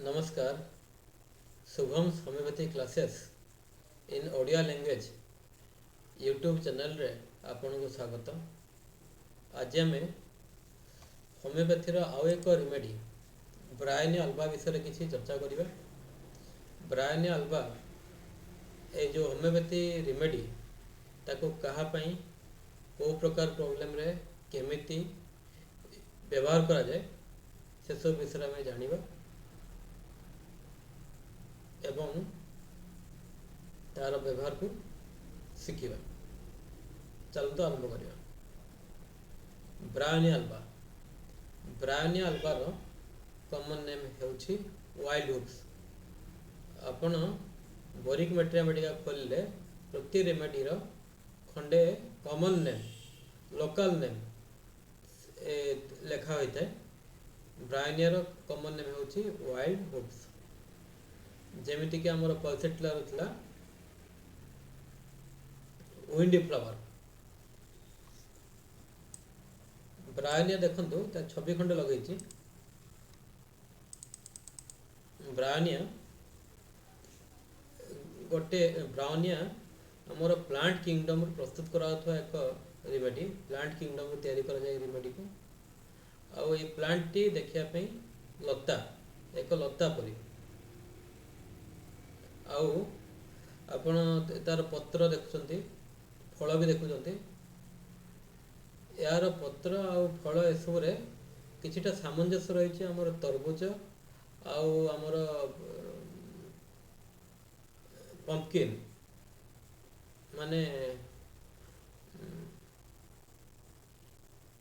नमस्कार। Shubham homeopathy classes in Odia language YouTube channel रे आपन को स्वागत। आज आम होम्योपैथी आउ एक रिमेडी ब्रायनिया अल्बा विषय किसी चर्चा करिबा। ब्रायनिया अल्बा ए जो होम्योपैथी रिमेडी ताको कहा पई को प्रकार प्रॉब्लम रे केमिति व्यवहार करा जाए से सब विषय में जानिबा एवं तार व्यवहार को शिखिबा। चलतो आरंभ करिया। Bryonia alba. ब्रायनिया अल्बा रो कॉमन नेम हेउछि वाइल्ड हुक्स। आपण बोरिक मेट्रिया मेडिका खोलले प्रति रेमेडी रो खंडे कॉमन नेम लोकल नेम लेखा होता है। ब्रायनिया रो कॉमन नेम हेउछि वाइल्ड हुक्स। जेमिति कि हमर पल्सेटलर थिला विंडी फ्लावर। ब्रायनिया देखंतु ता 26 खंड लगैछि। ब्रायनिया गोटे ब्रायनिया हमर प्लांट किंगडम प्रस्तुत करा होता एक रेमेडी। प्लांट किंगडम तैयारी करा जाय रेमेडी को। आ ये प्लांट टी देखिया पे लता एक लता परी आउ आपण तार पत्र देखुचंती फल भी देखुचंती। यार पत्र आउ फल एसबू रे किछिटा सामंजस्य रही हमर तरबुज आउ हमर पंपकिन माने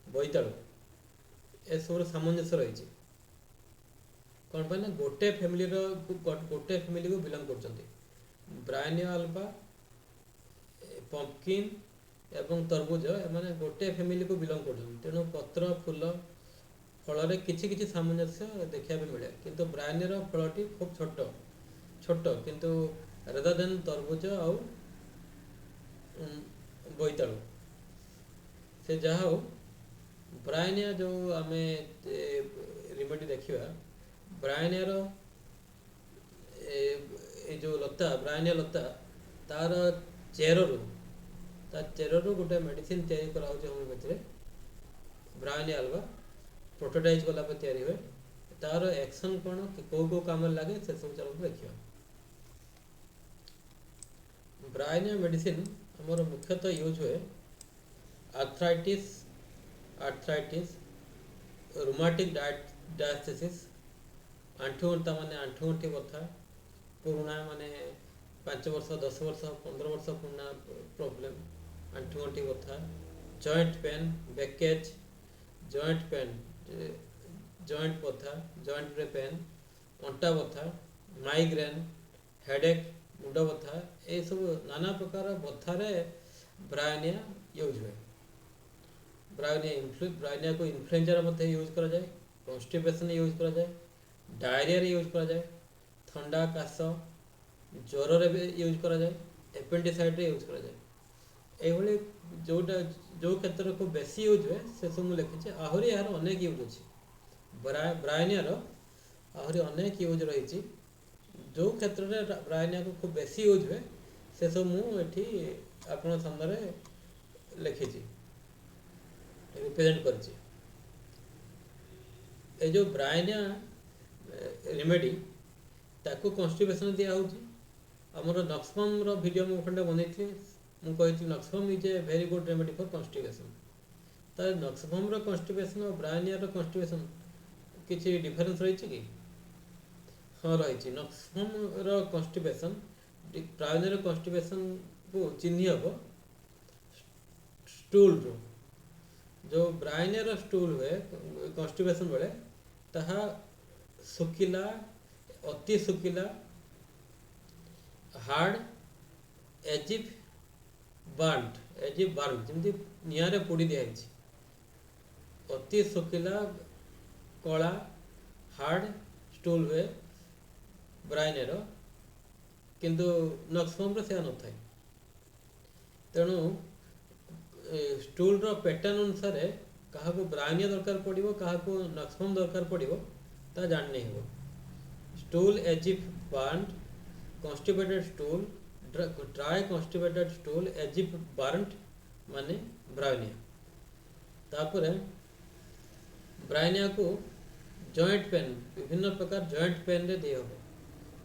बोईतालु एसबू सामंजस्य रही। कौन पे ना गोटे फैमिली को बिलोंग करचंती। ब्रायनिया अल्बा पंपकिन एवं तरबुज माने गोटे फैमिली को बिलोंग करचंती। तेणु पत्र फूल फल रे किछि किछि सामंजस्य देखिया पे मिले। किंतु ब्रायनिया रो फलटी खूब छोट छोट किंतु रेदर देन तरबुज आउ बोईतालु से जहा हो ब्रायनिया जो आमे रिमेडी देखिबा। ब्रायनिया रो ए जो लता ब्रायनिया लता तार चेररु गोटे मेडिसिन तैयारी करा होचे होम्योपैथी रे। ब्रायनिया अल्बा प्रोटोटाइज वाला पे तैयारी हुए। तार एक्शन कोन को काम लागे से सब चलो देखियो। ब्रायनिया मेडिसिन हमर मुख्यतः यूज हुए आर्थराइटिस रूमेटिक डायस्थेसिस आंठुगंठा माने आंठुगंठी बथा पुराना माने 5 वर्ष 10 वर्ष 15 वर्ष पुराना प्रॉब्लम आंठुगंठी बथा joint pain backache joint pain joint बथा जॉइंट रे पेन अंटा बथा माइग्रेन हेडेक मुंड बथा ए सब नाना प्रकार बथा रे ब्रायनिया यूज हुए। ब्रायनिया को इन्फ्लुएंजा मध्ये यूज करा जाए। कॉन्स्टिपेशन यूज करा जाए। डायरिया रे यूज करा जाए। ठंडा काश ज्वर रे भी यूज करा जाए। एपेंडिसाइट रे यूज करा जाए। एभली जोटा जो क्षेत्र को बेसी यूज हुए से सब लिखी। आहरी यार अनेक यूज अच्छी। ब्रायनिया रो आहरी अनेक यूज रही। जो क्षेत्र रे ब्रायनिया को खूब बेसी यूज हुए से सब मुझे आपन सामने लिखी रिप्रेजेंट कर। जो ब्रायनिया रेमेडी ताको कॉन्स्टिपेशन दिया होची। हमर नक्सफर्म रो वीडियो मु खंडे बनैथि मु कहिथि नक्सफर्म is a very good remedy for constipation. त नक्सफर्म रो कॉन्स्टिपेशन और ब्रायनिया रो कॉन्स्टिपेशन किछि डिफरेंस रही कि? हाँ रही। नक्सफर्म रो कॉन्स्टिपेशन ब्रायनिया रो कॉन्स्टिपेशन को चिन्ह हबो स्टूल रो। जो ब्रायनिया रो स्टूल हुए कॉन्स्टिपेशन बेले ताहा सुकिला अति सुकिला हार्ड एजिव बार्न जमती निआरे पोड़ी दिया अति सुकिला कला हार्ड स्टूल हुए ब्रायनिया रो। किंतु नक्सफर्म रो से न थाए। तेणु स्टूल रो पैटर्न अनुसार क्या ब्रायनिया दरकार पड़ो क्या नक्सफर्म दरकार पड़ो ता जानने हो। stool as if burnt, constipated stool, dry constipated stool as if burnt माने ब्रायनिया। तापर ब्रायनिया को जॉइंट पेन विभिन्न प्रकार जॉइंट पेन रे दिए हो।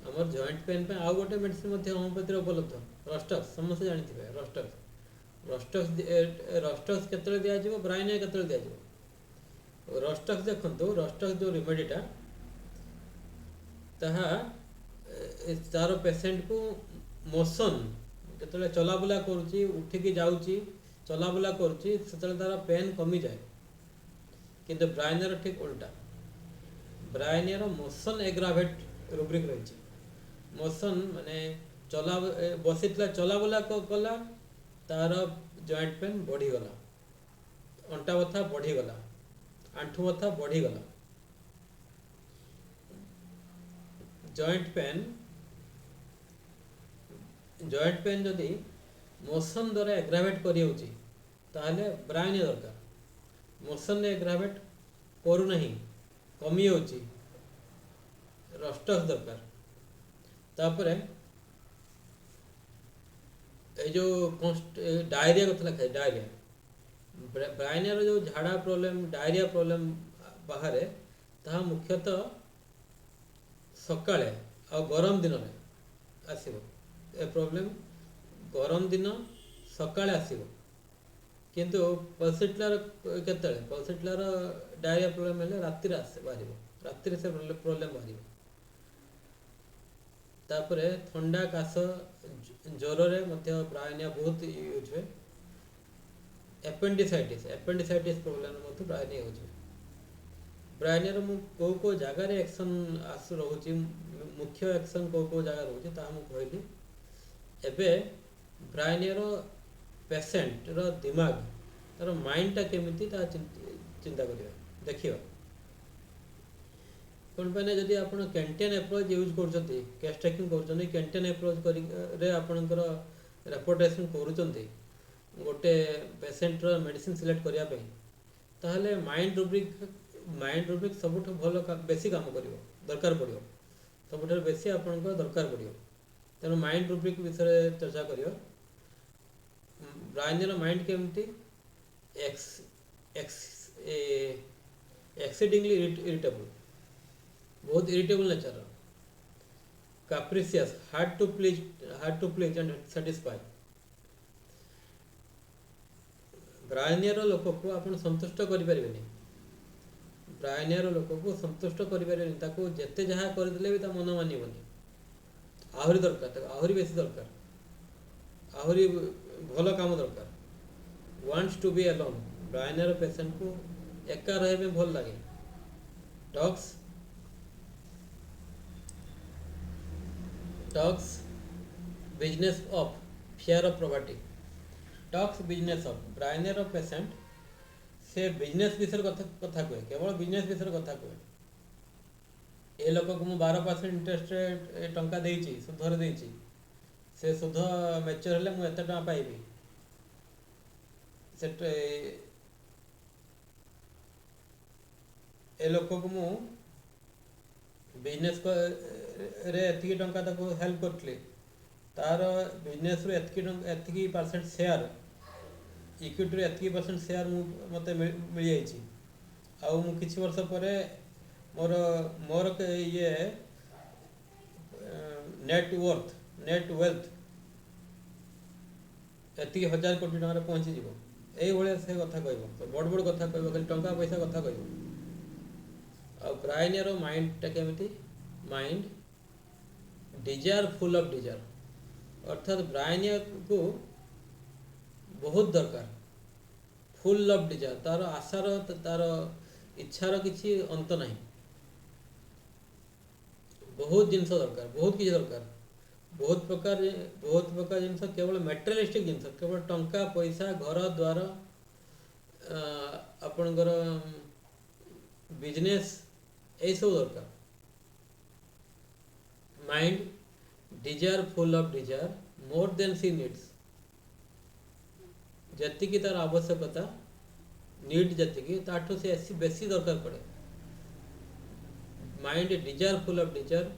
आमर जॉइंट पेन पे आउ गोटे मेडिसिन मध्य होमियोपैथी उपलब्ध रस्टक्स समस्त जानिथिबे रस्टक्स रस्टक्स केतले दिया जिवो ब्रायनिया केतले दिया जिवो रस्टक्स देखंतु रस्टक्स जो रेमेडीटा ताहा तार पेशेंट को मोशन केतले चलाबुला करूची उठिकी जाऊची चलाबुला करूची सेतले तार पेन कमी जाए किंतु ब्रायनियर ठीक उल्टा ब्रायनियर मोशन एग्रावेट रुब्रिक रही मोशन माने चला बसीतला चलाबुला कला तार जॉइंट पेन बढ़ीगला अंटा बथा बढ़ीगला आंठू बथा बढ़ीगला जॉइंट पेन जदि मोशन द्वारा एग्रावेट करियोची ताहले ब्रायनिया दरकार मोशन एग्रावेट करू नहीं कमी होची रस्टक्स दरकार तापरे ए जो डायरिया कथा लिखा है डायरिया ब्रायनिया जो झाड़ा प्रॉब्लम डायरिया प्रॉब्लम बाहर ताहा मुख्यतः सकाळे आ गरम दिन में आसीबो ए प्रॉब्लम गरम दिन सकाळे आसीबो किंतु पल्सिटलर केतले पल्सिटलर डायरिया प्रॉब्लम हेले रात्रि आसे बाहरिबो रात्रि से प्रॉब्लम बाहरिबो तापरे ठंडा काश ज्वर रे मध्य ब्रायनिया बहुत यूज हुए एपेंडिसाइटिस प्रॉब्लम मध्य ब्रायनिया यूज हुए ब्रायनियर को जगार एक्शन आस रोचे मुख्य एक्शन को जगह रोचे कहली एबे ब्रायनियर पेशेंट रो दिमाग तार माइंडटा केमिति ता चिंता करिया देखियो कोन पने जदि आपण कैंटेन अप्रोच यूज करछथि केस टेकिंग करछथि कैंटेन अप्रोच करी रे आपणकर रेपोर्टेशन करूछथि गोटे पेशेंट रो मेडिसिन सिलेक्ट करिया पे ताहले माइंड रुब्रिक सबुठ भल बेसी काम करिवो दरकार पड़ियो सबुठ बेसी आपणकर दरकार पड़ियो तेणु माइंड रुब्रिक विषय चर्चा करियो ब्रायनियर माइंड केमती एक्सीडिंगली इरिटेबल बहुत irritable nature capricious hard to please and satisfy ब्रायनियर लोक को आपण संतुष्ट करि परिबेनी ब्रायनियर लोक को संतुष्ट करि परिबेनी ताको जेते जहा कर देले भी ता मन मानिबोनी आहुरी दरकार आहुरी बेसी दरकार आहुरी भल काम दरकार वांट्स टू बी अलोन ब्रायनियर पेशेंट को एका रहे में भल लगे talks business of fear of property talks business of ब्रायनियर पेशेंट से बिजनेस विषय कथा कहे केवल बिजनेस विषय कथा कहे ए लोक को मु 12% इंटरेस्ट टंका देइची सुधर देइची से सुध मैच्योर हेले मु एते टका पाइबी सेट ए लोक को मु बिजनेस रे एतिकी टंका ताको हेल्प करतले तार बिजनेस रो एतिकी परसेंट शेयर इक्विटी रे एतिकी परसेंट शेयर मते मिल जाइची आ मु किछि वर्ष परे मोर ये नेट वेल्थ एतिकी 1000 कोटी टका रे पहुंची जीवो एई भले से कथा कहबो तो बड़ कथा कहबो खाली टंका पैसा कथा कहबो आ ब्रायनियर माइंड टा केमिति mind desire full of desire अर्थात ब्रायनियर को बहुत दरकार फुल ऑफ डिजायर तार आशार तार इच्छार किसी अंत नहीं बहुत जिनस दरकार बहुत किसी दरकार बहुत प्रकार जिनस केवल मटेरियलिस्टिक जिनस केवल टंका पैसा घर द्वार आपणकर बिजनेस यही सब दरकार mind desire full of desire more than सी नीड्स जति तार आवश्यकता नीड जति ताठू से बेसी दरकार पड़े माइंड डिजायरफुल ऑफ डिजायर,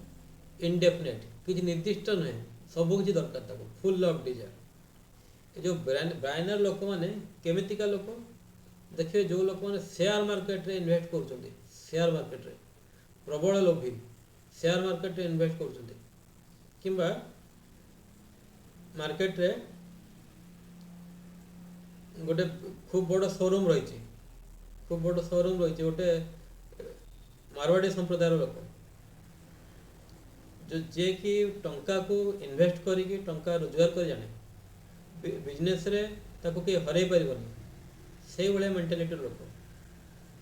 इनडेफिनेट किसी निर्दिष्ट नुहे सब किसी दरकार ताको फुल ऑफ डिजायर। जो ब्राइनर लोक मैंने केमितिका लोक देखिए, जो लोक मैंने शेयर मार्केट रे इन्वेस्ट कर, शेयर मार्केट रे प्रबल लोभी शेयर मार्केट रे इन्वेस्ट कर, किंबा मार्केट रे गोटे खूब बड़ शोरूम रही, खूब बड़ शोरूम रही, गोटे मारवाड़ी संप्रदाय लोक जो जे कि टंका को इन्वेस्ट करी टंका रोजगार कर जाने बिजनेस रे ताको के हरई पारिबनी, से भाया मेंटालिटी लोक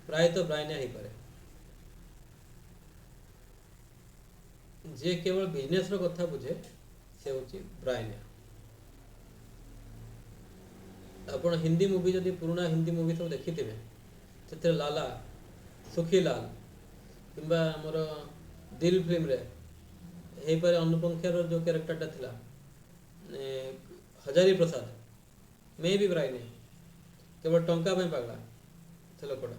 प्रायतः ब्राइनिया हो पाए। जे केवल बिजनेस रो कथा बुझे से होची ब्राइनिया। अपन हिंदी मूवी जदि पुराना हिंदी मूवी सब देखी थे से लाला सुखीलाल किंबा आमर दिल फिल्म रे हे पर अनुपंख्यार जो कैरेक्टरटा थिला हजारी प्रसाद मे भी ब्राइने केवल टंका पे पागला से लोकटा।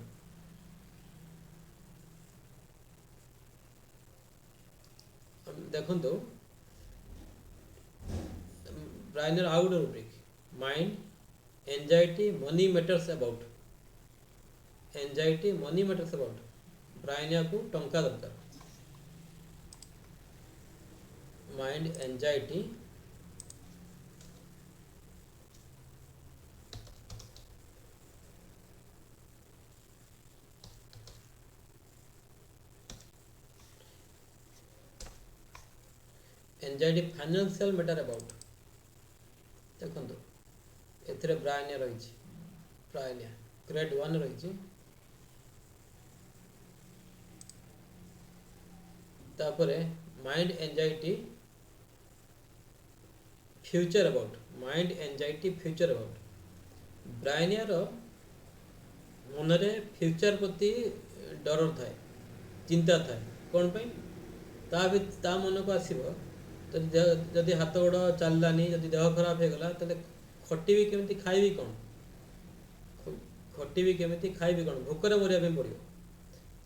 देखो ब्राइनर आउ गोटे rubric mind anxiety money matters about, anxiety money matters about Bryonia को टंका दरकार। Mind anxiety anxiety financial matter about. देखो एथिरे ब्राइनिया रही, ब्राइनिया ग्रेड 1 रही, तापरे mind anxiety future about, mind anxiety future about Bryonia रो मनरे फ्यूचर प्रति डर थाए, चिंता थाए। कौन पे ता मन को आसीबो जदि हाथ गोड़ चललानी, जदि देह खराब हो गला तो खटिबी केमिति, खाइबी कौन, खटिबी केमिति, खाइबी कौन, भोकरे मरिया पड़ो।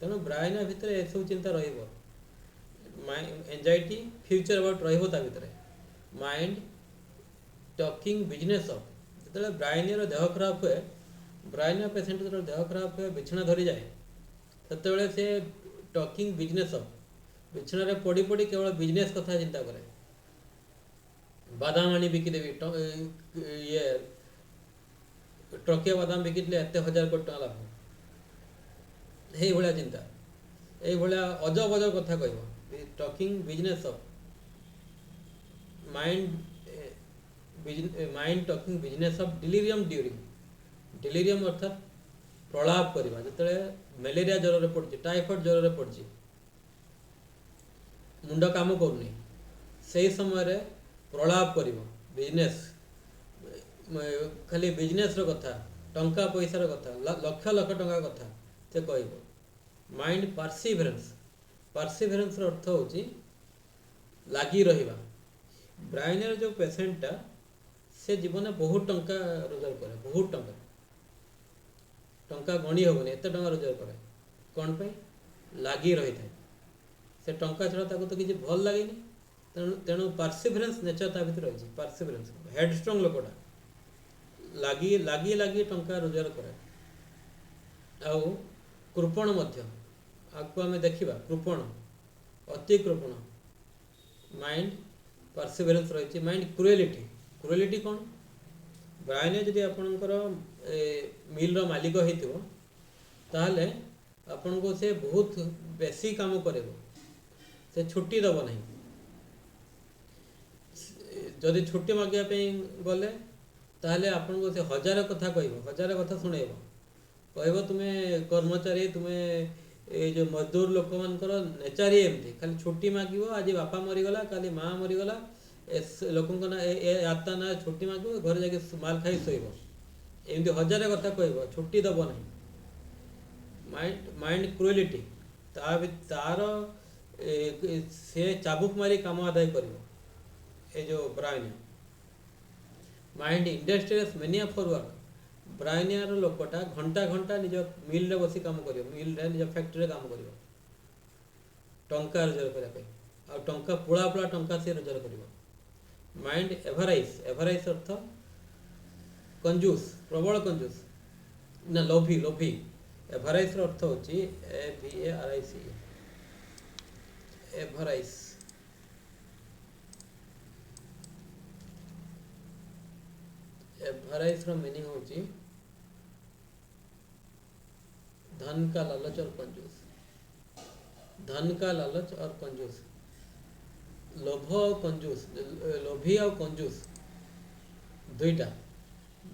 तेणु ब्राइनिया भितर ए सब चिंता रहिबो। एंजाइटी फ्यूचर अबाउट रहिबो ता भितर। माइंड टॉकिंग बिजनेस ऑफ जो ब्राइनिया देह खराब हुए, ब्राइनिया पेसेंट जो देह खराब हुए बिछना धरी जाए से से टॉकिंग बिजनेस ऑफ बिछण पड़ी पड़ी केवल बिजनेस कथा चिंता करे। बादाम आनी बिकिदेवी, ये ट्रकिया बादाम बिकिले एत 1000 कोटी टका लाभ, यही भाया चिंता, यही भाया अजब अजब कथा कह talking business of mind, mind talking business of delirium during, delirium अर्थात प्रलाप करवा जो मलेरिया ज्वर पड़ी, टाइफॉइड ज्वर पड़ी, मुंड काम करनी से समय प्रलाप कर बिजनेस, खाली बिजनेस कथा, टंका पैसार कथा, लक्ष लक्ष टंका कथा से कह। माइंड परसिभरेन्स, परसिभरेन्स अर्थ होची लगी रहिबा। ब्राइनर जो पेसेंटा से जीवन बहुत टंका रोजगार करे, बहुत टंका, टंका गणी हेनी एत टंका रोजगार करे। कौन पे लगी रही था से टंका छड़ा ताको तो किसी भल लगे। तेणु परसिभरेन्स नेचर ता भीतर रही, परसिभरेन्स हेडस्ट्रंग लोकटा लगी लगी लगी टंका रोजगार करे। आउ कृपण मध्य आपको आम देखा, कृपण अति कृपण माइंड परसिभरेन्स रही। माइंड क्रुएलिटी, क्रुएलिटी कौन ब्राइने जदि आपणकर मिल मालिक हो ताहले आपन को से बहुत बेसी काम करेबो, से छुट्टी दब नहीं। जदि छुट्टी मागिया गले ताहले आपन को से 1000 कथा कहब, 1000 कथा शुणेब, कहब तुम्हें कर्मचारी, तुम्हें ये जो मजदूर लोक मानकर नेचारी एमती खाली छुट्टी मागिब, आज बापा मरीगला, काली माँ मरीगला, लोक आत्ता ना छुट्टी मागिब, घर जाके माल खाई शोब, एमती 1000 कथा कहब, छुट्टी दब नहीं। माइंड क्रुएलिटी तार से चाबुक मारी काम आदाय कर जो Bryonia. Mind industrious mania for work, ब्राइनियार लोकटा घंटा घंटा निज मिल रे बसी काम कर, मिल रे निज फैक्ट्री काम कर, टंका रोजगार करने आ टंका पुला पुला टंका से रोजगार कर माइंड एवराइज एवराइज अर्थ कंजूस प्रबल कंजूस ना लोभी लोभी एवराइज अर्थ होची AVARIC एवराइज एवराइज रो मीनिंग होची धन का लालच और कंजूस धन का लालच और कंजूस लोभ और कंजूस लोभी और कंजूस दुईटा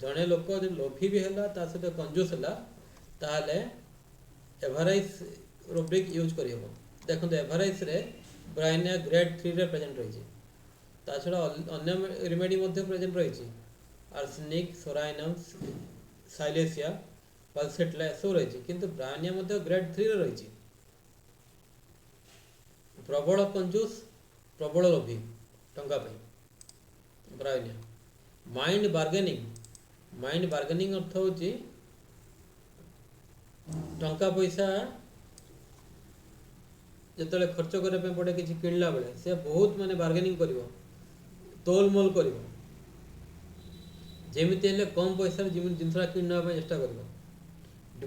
जड़े लोक जो लोभी भी है सहित कंजूस है ताहले एवराइज रुब्रिक यूज कर देखो एवराइज रे ब्राइनिया ग्रेड 3 रे प्रेजेंट रही ता छड़ा अन्य रिमेडी मध्य प्रेजेंट रही आर्सेनिक सोराइनम साइलेसिया पल्सेटला सब रही किंतु ब्राइनिया मध्य ग्रेड 3 रे रही प्रबल कंजूस प्रबल लोभी टंका ब्राइनिया माइंड बार्गेनिंग अर्थ होची टंका पैसा जिते खर्च करने पड़े किसी किणला बेले से बहुत माने बार्गेनिंग करिवो तोलमोल करिवो जेमिति हेले कम पैसा जिनसा किणना चेष्टा करिवो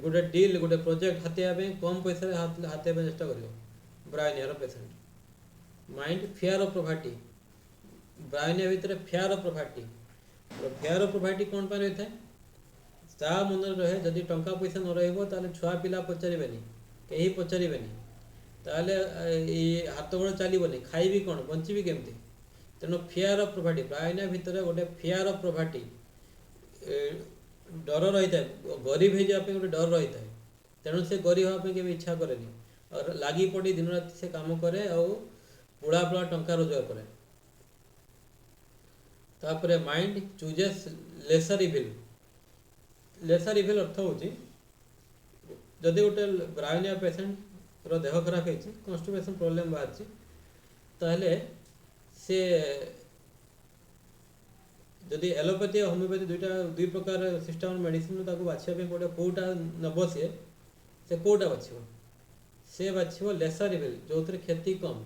गोटे डील गोटे प्रोजेक्ट हाथेया कम पैसा हाथेया चेष्टा करिवो ब्राइनियर patient mind fear of property Bryonia भितर fear of property fear of property कौन पर रही है मन रहे जदि टंका पैसा न रही छुआ पिला पचारे कहीं पचारे हाथ गोड़ चलनी खाइबी कौन बंची केमती तेणु फियर ऑफ प्रॉपर्टी ब्राइनिया भितर गोटे फियर ऑफ प्रॉपर्टी डर रही है गरीब हो जाए गोटे डर रही है तेणु से गरीब हाँपे के इच्छा कैनि और लगी पड़ी दिन राति से काम करे और पुड़ा पुड़ा टंका रोजगार करे तापरे माइंड चूजेस लेसर इविल अर्थ होची जदि गोटे ब्राइनिया पेशेंट रो देह खराब है कन्स्टिपेशन प्रॉब्लम बाहर ताहले से जदि एलोपैथी और होमियोपैथी दुई प्रकार सिस्टम मेडिसिन बाछा पड़े कौटा नब से कौटा बाछिब से बाछिब लेसर इविल जो क्षति कम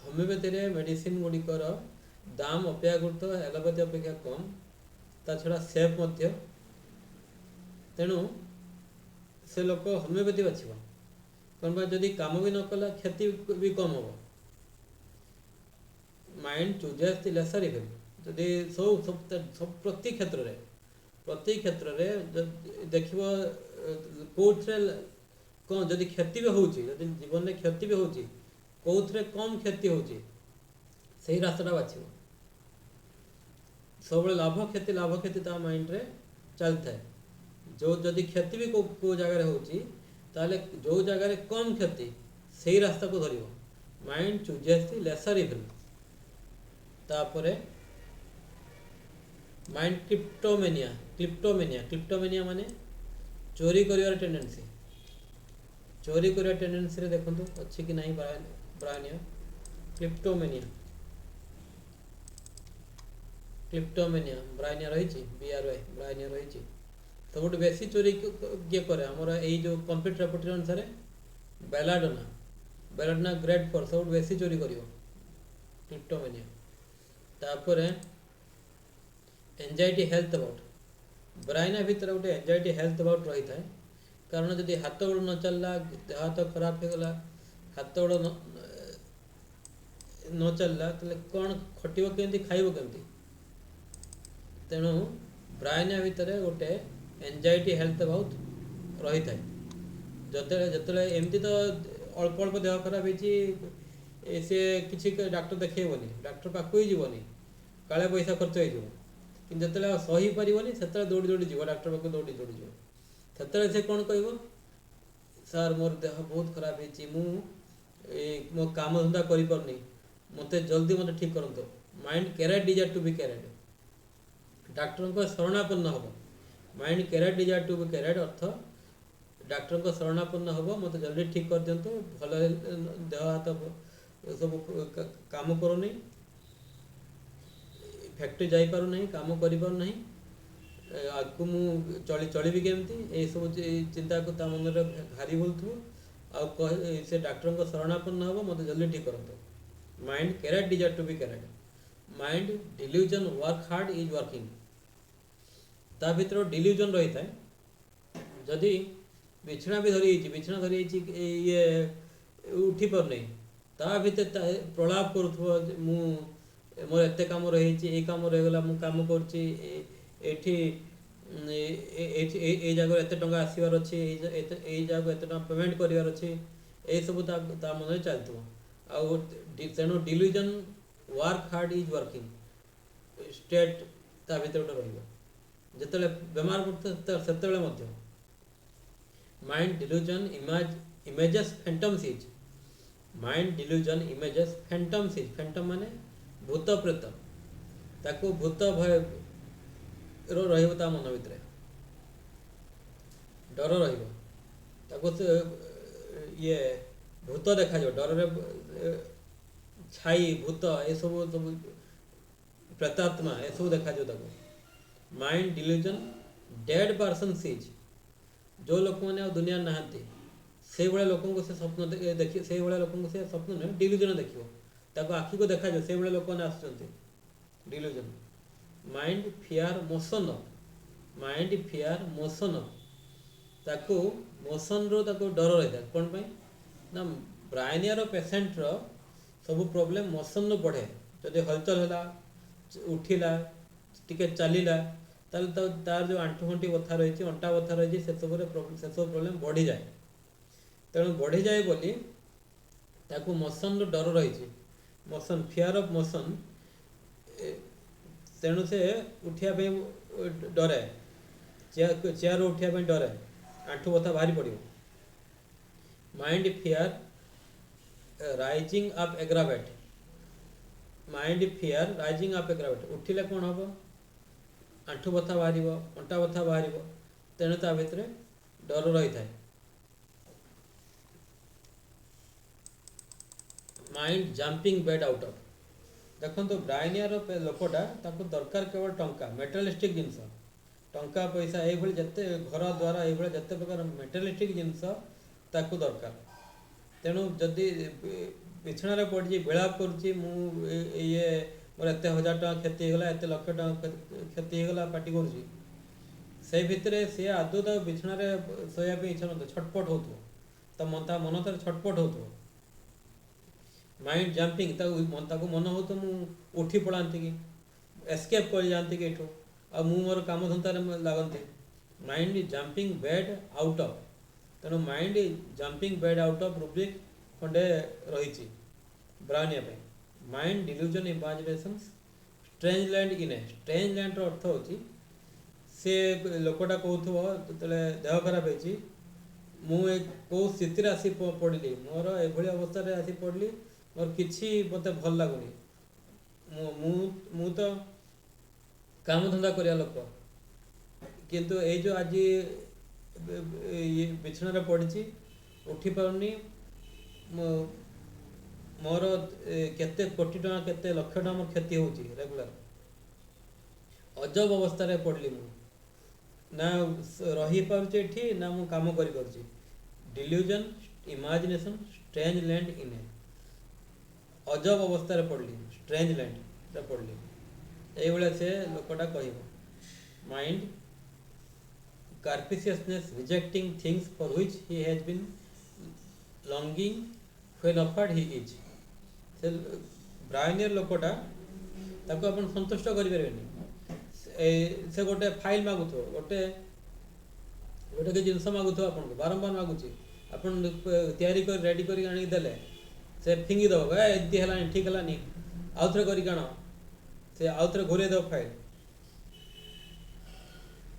होमियोपैथी मेडिसिन गुड़िकर दाम अपेक्षाकृत एलोपैथी अपेक्षा कम ता छड़ा सेफ मध्य तेणु से लोक होमियोपैथी बाछिब कौन जदि काम भी न कला क्षति भी कम हम mind chooses the lesser evil जदि सब प्रति क्षेत्र में देखिब कौन कौन जदि क्षति भी होची जदि जीवन में क्षति भी होची कौन कम क्षति होची सही रास्ता बाछिब सब लाभ क्षति ता माइंड रे चलता है जो जदि क्षति भी को जगह होची ताले जो जगह कम क्षति सही रास्ता को धरिबो mind chooses the lesser evil तापरे माइंड क्लिप्टोमेनिया माने चोरी करिवार टेंडेंसी रे देखंतु अच्छी कि नहीं ब्राइनिया क्लिप्टोमेनिया ब्राइनिया रही BRY ब्राइनिया रही सब बेसी चोरी किए करे हमर एई जो कंप्लीट रिपोर्ट अनुसार बेलाडोना ग्रेड 4 सब बेसी चोरी करिवो क्लिप्टोमेनिया तापरे एंजाइटी हेल्थ अबाउट ब्राइनिया भितर गोटे एंजाइटी हेल्थ अबाउट रही था कारण जदि हाथ गोड़ न चलला देह हाथ खराब हो गला हाथ गोड़ न चलला तो कौन खटिबो केमती खाइबो केमती तेणु ब्राइनिया भितर गोटे एंजाइटी हेल्थ अबाउट रही था जो एमती तो अल्प अल्प देह खराब हो सी किसी डाक्टर देखेबनी डाक्टर पाक ही जीवनी काले पैसा खर्च हो जो सही पारनी से दौड़ी दौड़ी जीव डाक्टर पाक दौड़ी दौड़ी जीव से कौन कह सार मोर देह बहुत खराब हो मो काम धंदा कर मत जल्दी मत ठीक करते mind cured desire to be cured doctor को शरणापन्न हम mind cured desire to be cured अर्थ डाक्टर को शरणापन्न हम मत जल्दी ठीक कर दिंतु भल देह हाथ सब काम करूनी फैक्ट्री जाई पारू नहीं काम करि पारू नहीं आगु मु चली केमती ये सब चिंता को ता मन रे घारी बोलथु से डॉक्टर को शरणापन्न हम मत जल्दी ठीक करते mind cured desire to be cured mind delusion work hard is working ता भीतर डिल्यूजन रही है जदि बिछना भी धरी बिछना धरी ये उठी पार नहीं ता भीतर प्रलाप कर मोर एत कम रही कम रहीगला मु कम कर जगह एत टाँग आसबार अच्छे जगह एत पेमेंट करार अच्छे ये सब मन चलती तेणु delusion work hard is working state ता भीतर गोटे रही बेमार पड़ता से mind delusion images phantoms is mind delusion images phantoms is Phantom माने भूत प्रेत ताको भूत भय रो मन भितर डर ये भूत देखा डर छाई भूत ये सब सब प्रेतात्मा ये सब देखा mind delusion dead person sees जो लोक मैंने दुनिया नहांती से भाया लोक से स्वप्न देखिए से भाया लोक से स्वप्न नुहे डिल्यूजन देखो आखि को देखा से भाया लोक मैंने आस डिल्यूजन माइंड फियर मोशन ताको मोशन रो ताको डर रही था कौन पाई ना ब्राइनिया पेसेंट रो सब प्रॉब्लम मोशन रो बढ़े जदि हलचल है उठिला टिके चलला तार जो आंठू फंटी बथा रही अंटा बथा रही से सब प्रॉब्लम बढ़ी जाए तेणु बढ़ी जाए बोली ताकू मोशन रो डर रही मोशन फियर ऑफ मोशन तेणु से उठिया डरे चेयर उठा डरे आंठू बथा भारी पड़ो mind fear rising up aggravate mind fear rising up aggravate उठिले कौन हम आंठू बथा बाहर अंटा बथा बाहर तेणु ता भितर डर रही था mind jumping bed out of देखो ब्राइनिया लोकटा दरकार केवल टंका मेटेरियलिस्टिक जिनस टंका पैसा ये जिते घर द्वारा ये जिते प्रकार मेटेरियलिस्टिक जिनस ताकू दरकार तेणु जदि बिछण पड़ी बेलाप कर ये मोर एत 1000 टଙ୍କା क्षति होगा एत लक्ष टଙ୍କା क्षति होगा पार्टी कर भितर सी आदौ तक बिछण शोया इच्छा न छटपट हो तो मन तर छटपट हो माइंड जंपिंग मन हो तो उठी पड़ाती कि एस्केप कर जाती कि एठू आ मोर काम धंदार लगती mind jumping bed out of तेणु mind jumping bed out of rubric खंडे रही Bryonia mind delusion imagination strange land in strange land अर्थ हो सी लोकटा कहूँ जो देह खराब हो कौ स्थित आसी पड़ी मोर एभली अवस्था आसी पड़ी मोर किसी मत भल लगुनि मु तो काम धंदा करिया लोक किंतु ये जो आज बिछण पड़ी उठी पारनी मोर केते कोटी टଙ୍କା केते लक्ष टଙ୍କା मोर क्षति होची रेगुलर अजब अवस्था पड़ली मु ना रही पारुचे एठी ना मु काम करि पारुची delusion imagination strange land in अजब अवस्था पड़ली स्ट्रेंज लैंड पड़ली ये से लोकटा कह mind capriciousness rejecting things for which he has been longing when offered he is से ब्राइनियर लोकटा ताको अपन संतुष्ट करें से गोटे फाइल मागुथ गोटे गोटे कि जिनस मागुथ आपन बारंबार मागुची अपन तैयारी कर रेडी कर आनी देले से फिंगी दब एमती है ठीक है आउ थे कर से आउ थे घूरे दब फाइल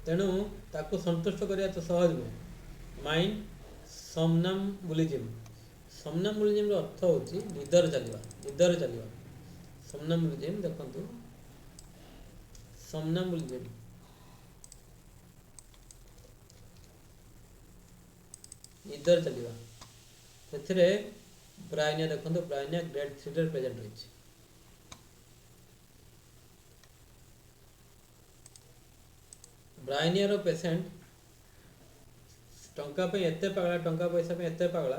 तेणु ताको संतुष्ट करने तो सहज नुहे माइंड समनाम्बुलिज्म समनाम्बुलिज्म अर्थ हो निदर चलवा समनाम्बुलिज्म देखो समनाम्बुलिज्म निदर चलवा से ब्राइनिया देखो ब्राइनिया ग्रेड 3 प्रेजेंट रही ब्राइनिया पेसेंट टंका पे एते पागला टंका पैसा पे एते पागला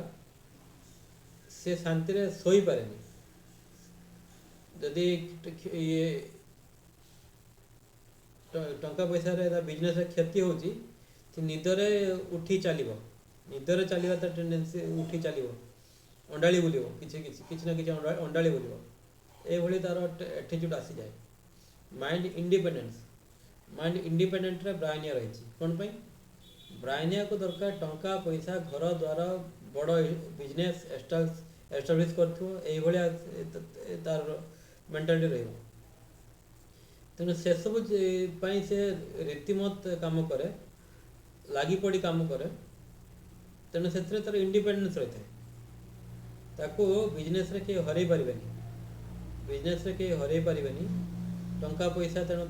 से शांति रे सोई पारे जदि ये टंका पैसा बिजनेस क्षति होची निदरे उठी चलो निदरे चलवा तो टेंडेन्सी उठी चलो अंडाड़ी बुल किसी ना कि अंडाड़ी बुल ये तार एटीट्यूड आसी जाए माइंड इंडिपेंडेंट रे ब्राइनिया रही कौन पाई ब्राइनिया को दरकार टंका पैसा घर द्वार बड़ बिजनेस एस्टाब्लिश कर तार मेंटालिटी रही तेणु से सब से रीतिमत काम करे लगी पड़ी काम करे तेणु से तार इंडिपेंडेंस रही है बिजनेस रे के हरई पारे बिजनेस रे के हरई पारे टंका पैसा तेणु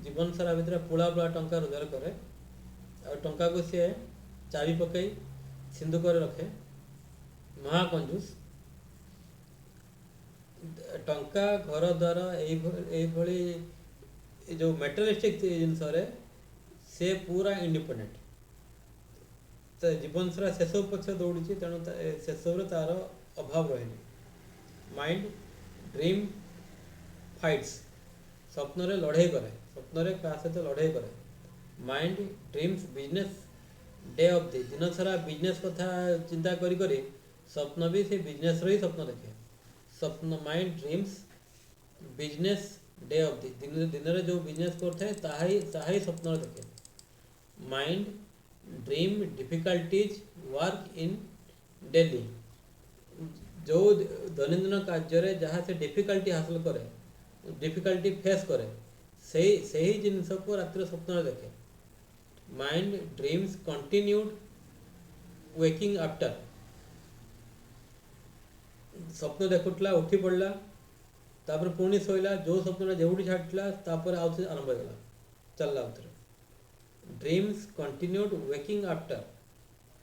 जीवन सारा भितर पुला पुला टंका रोजगार करे और टंका को सी चाबी पकई सिंधुक रखे महाकंजूस टंका घर द्वार ये जो मेटेरियलिस्टिक जिनस से पूरा इंडिपेंडेंट तो जीवन सारा शेष पक्ष दौड़ी तेणु शेष तार अभाव रहे माइंड ड्रीम फाइट्स स्वप्न रे लड़ाई करे स्वप्न रे क्या सहित लड़ाई करे mind dreams business day of the दिन सारा बिजनेस कथा चिंता करी करी स्वप्न भी से बिजनेस रो ही स्वप्न देखे स्वप्न mind dreams business day of the दिन रे जो बिजनेस करता है ताही स्वप्न देखे mind dream difficulties work in daily जो दैनंदिन कार्य जहाँ से डिफिकल्टी हासिल करे डिफिकल्टी फेस करे सही जिनस को रात्र स्वप्न देखे mind dreams continued waking after स्वप्न देखुला उठी पड़ला तापर पुणी शोला जो स्वप्न जो छाड़ा तापर आउ आरंभ होगा चलला उतरे ड्रीम्स कंटिन्यूड वेकिंग आफ्टर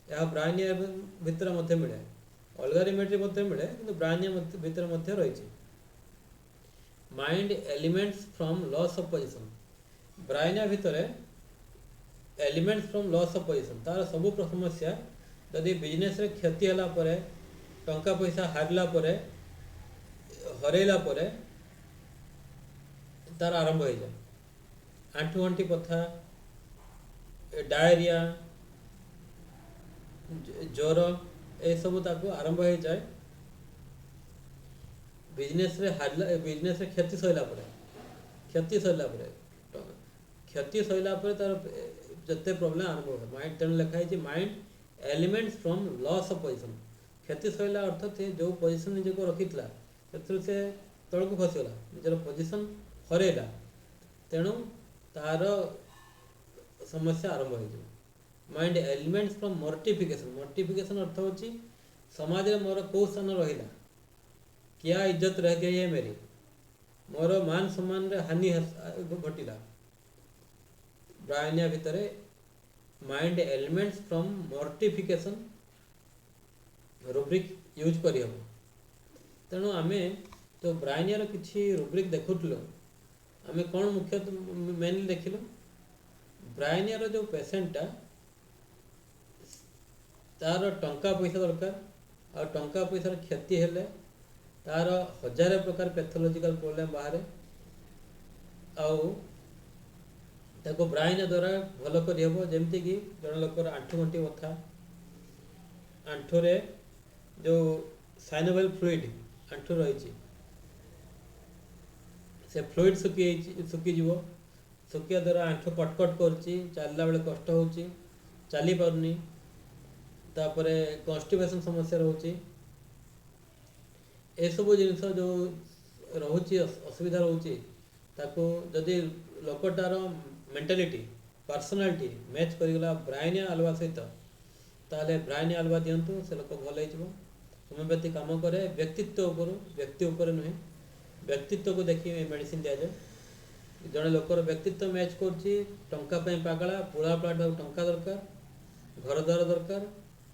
यह ब्राह्मण भितर मध्य मिले अलग रिमेट्री मध्य मिले कि ब्राह्मण भितर मध्य रही mind elements from loss of position ब्राह्मण भितर elements from loss of position तार सब समस्या जदि बिजनेस रे क्षति होला परे टंका पैसा हारला परे हरैला परे तार आरंभ हो जाए आंठू आंटी कथा डायरिया ज्वर ये सब आरंभ हो जाए बिजनेस रे हारला बिजनेस रे क्षति सैला क्षति सैला तार जते प्रॉब्लम आरंभ हो माइंड तेणु लिखाई mind elements from loss of position क्षति सैला अर्थ से जो पोजिशन निज को रखी से तल को खसीगला निजर पोजिशन हरैला तेणु तार समस्या आरंभ हो माइंड एलिमेंट्स फ्रॉम मर्टिफिकेशन अर्थ होची समाज रे मोर को स्थान रहिला क्या इज्जत रह गई है मेरी मोर मान सम्मान रे हानि घटिला ब्राह्मण भितर mind elements from mortification rubric use करी हम तेणु आमे तो ब्राह्मण किसी रुब्रिक देखुल आमे कौन मुख्य मेनली देखिलु ब्राह्मण जो पेसेंटा तार टंका पैसा दरकार और टंका पैसार क्षति हेले तार हजार प्रकार पैथोलॉजिकल प्रॉब्लम बाहर आको ब्राह्मण द्वारा भल करहब जमती कि जन लोकर आंठू गंठी बथा आंठूरे जो साइनोवियल फ्लूइड आंठू रही से फ्लूइड सुखीज सुखिया द्वारा आंठू कटकट कर चलला बेले कष्ट हो चली पारनी तापरे कन्स्टिपेशन समस्या रोचे ए सब जिन जो रोचे असुविधा रोचे ताको जदि लोकटार मेंटालिटी पर्सनालिटी मैच करगला ब्राह्मण आलवा सहित ताले ब्राह्मण आलवा दिंतु से लोक भल हो होम्योपैथी काम करे व्यक्तित्व उपर व्यक्ति उपर नुहे व्यक्तित्व को देखी मेडिसिन दि जाए जड़े लोकर व्यक्तित्व मैच कर पागला पुला पुला टंका दरकार घर द्वार दरकार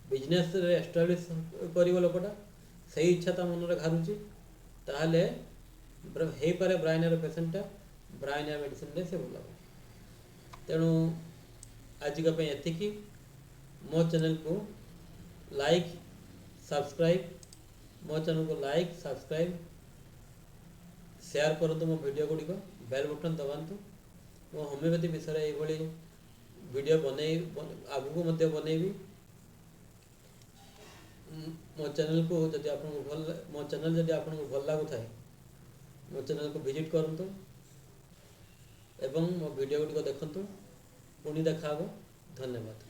बिजनेस एस्टाब्लिश कर लोकटा से इच्छा ता मन घारुची ताहले हे पारे ब्राह्मण पेसेंटा ब्राह्मण मेडिसिन से भल तेणु आजिका एतिकी मो चैनल को लाइक सब्सक्राइब मो चैनल को लाइक सब्सक्राइब शेयर करतु मो वीडियो गुड़िक बेल बटन दबातु मो होमियोपैथी विषय ये वीडियो आगू बनैबी मो चैनल को जदि आपको भल मो चैनल जदि आपको भल लगु थाए मो चैनल को विजिट करंतु एवं मो वीडियो गुड़िक देखंतु पुणी देखा धन्यवाद।